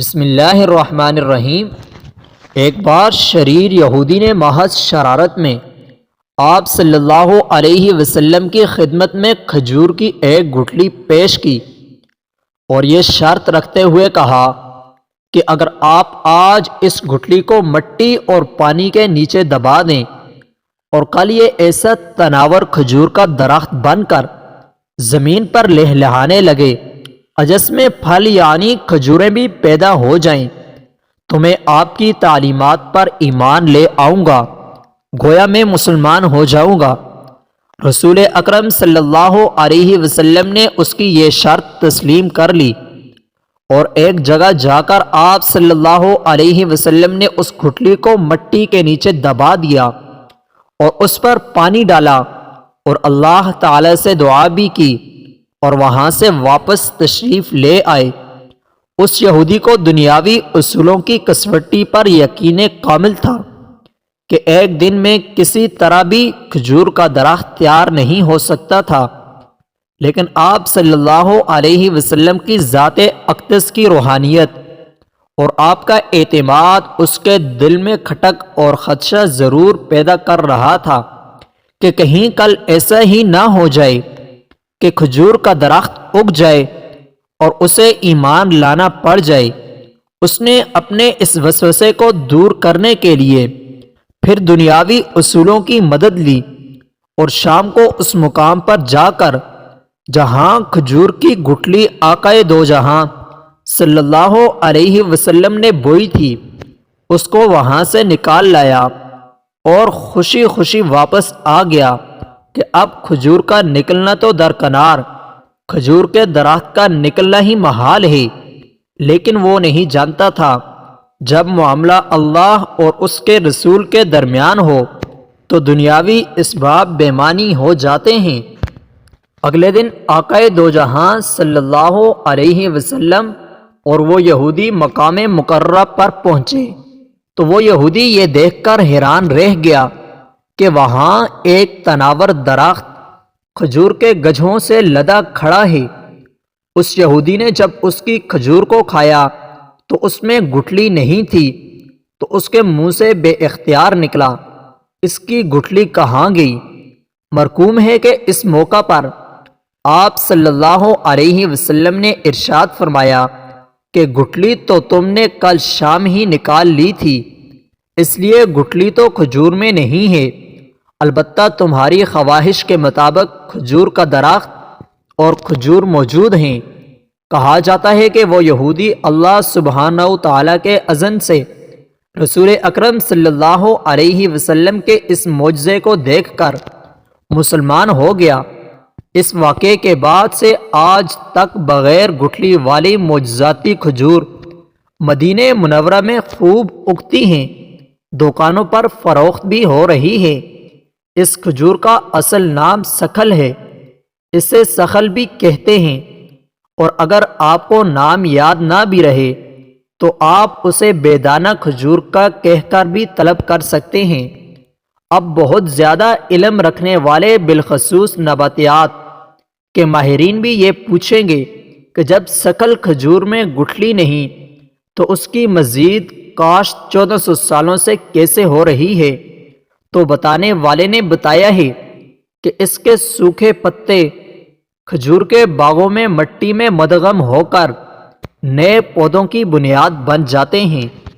بسم اللہ الرحمن الرحیم۔ ایک بار شریر یہودی نے محض شرارت میں آپ صلی اللہ علیہ وسلم کی خدمت میں کھجور کی ایک گٹھلی پیش کی اور یہ شرط رکھتے ہوئے کہا کہ اگر آپ آج اس گٹھلی کو مٹی اور پانی کے نیچے دبا دیں اور کل یہ ایسا تناور کھجور کا درخت بن کر زمین پر لہلہانے لگے جس میں پھل یعنی کھجوریں بھی پیدا ہو جائیں تو میں آپ کی تعلیمات پر ایمان لے آؤں گا، گویا میں مسلمان ہو جاؤں گا۔ رسول اکرم صلی اللہ علیہ وسلم نے اس کی یہ شرط تسلیم کر لی اور ایک جگہ جا کر آپ صلی اللہ علیہ وسلم نے اس گٹھلی کو مٹی کے نیچے دبا دیا اور اس پر پانی ڈالا اور اللہ تعالی سے دعا بھی کی اور وہاں سے واپس تشریف لے آئے۔ اس یہودی کو دنیاوی اصولوں کی کسوٹی پر یقین کامل تھا کہ ایک دن میں کسی طرح بھی کھجور کا درخت تیار نہیں ہو سکتا تھا، لیکن آپ صلی اللہ علیہ وسلم کی ذات اقدس کی روحانیت اور آپ کا اعتماد اس کے دل میں کھٹک اور خدشہ ضرور پیدا کر رہا تھا کہ کہیں کل ایسا ہی نہ ہو جائے کہ کھجور کا درخت اگ جائے اور اسے ایمان لانا پڑ جائے۔ اس نے اپنے اس وسوسے کو دور کرنے کے لیے پھر دنیاوی اصولوں کی مدد لی اور شام کو اس مقام پر جا کر جہاں کھجور کی گٹھلی آقائے دو جہاں صلی اللہ علیہ وسلم نے بوئی تھی اس کو وہاں سے نکال لایا اور خوشی خوشی واپس آ گیا کہ اب کھجور کا نکلنا تو درکنار، کھجور کے درخت کا نکلنا ہی محال ہے، لیکن وہ نہیں جانتا تھا جب معاملہ اللہ اور اس کے رسول کے درمیان ہو تو دنیاوی اسباب بے معنی ہو جاتے ہیں۔ اگلے دن آقائے دو جہاں صلی اللہ علیہ وسلم اور وہ یہودی مقام مقررہ پر پہنچے تو وہ یہودی یہ دیکھ کر حیران رہ گیا کہ وہاں ایک تناور درخت کھجور کے گجھوں سے لدا کھڑا ہے۔ اس یہودی نے جب اس کی کھجور کو کھایا تو اس میں گٹھلی نہیں تھی تو اس کے منہ سے بے اختیار نکلا، اس کی گٹھلی کہاں گئی؟ مرقوم ہے کہ اس موقع پر آپ صلی اللہ علیہ وسلم نے ارشاد فرمایا کہ گٹھلی تو تم نے کل شام ہی نکال لی تھی، اس لیے گٹھلی تو کھجور میں نہیں ہے، البتہ تمہاری خواہش کے مطابق کھجور کا درخت اور کھجور موجود ہیں۔ کہا جاتا ہے کہ وہ یہودی اللہ سبحانہ تعالیٰ کے اذن سے رسول اکرم صلی اللہ علیہ وسلم کے اس معجزے کو دیکھ کر مسلمان ہو گیا۔ اس واقعے کے بعد سے آج تک بغیر گٹھلی والی معجزاتی کھجور مدینہ منورہ میں خوب اگتی ہیں، دکانوں پر فروخت بھی ہو رہی ہے۔ اس کھجور کا اصل نام سکھل ہے، اسے سخل بھی کہتے ہیں، اور اگر آپ کو نام یاد نہ بھی رہے تو آپ اسے بیدانہ کھجور کا کہہ کر بھی طلب کر سکتے ہیں۔ اب بہت زیادہ علم رکھنے والے بالخصوص نباتیات کے ماہرین بھی یہ پوچھیں گے کہ جب سکھل کھجور میں گٹھلی نہیں تو اس کی مزید کاشت 1400 سالوں سے کیسے ہو رہی ہے؟ تو بتانے والے نے بتایا ہے کہ اس کے سوکھے پتے کھجور کے باغوں میں مٹی میں مدغم ہو کر نئے پودوں کی بنیاد بن جاتے ہیں۔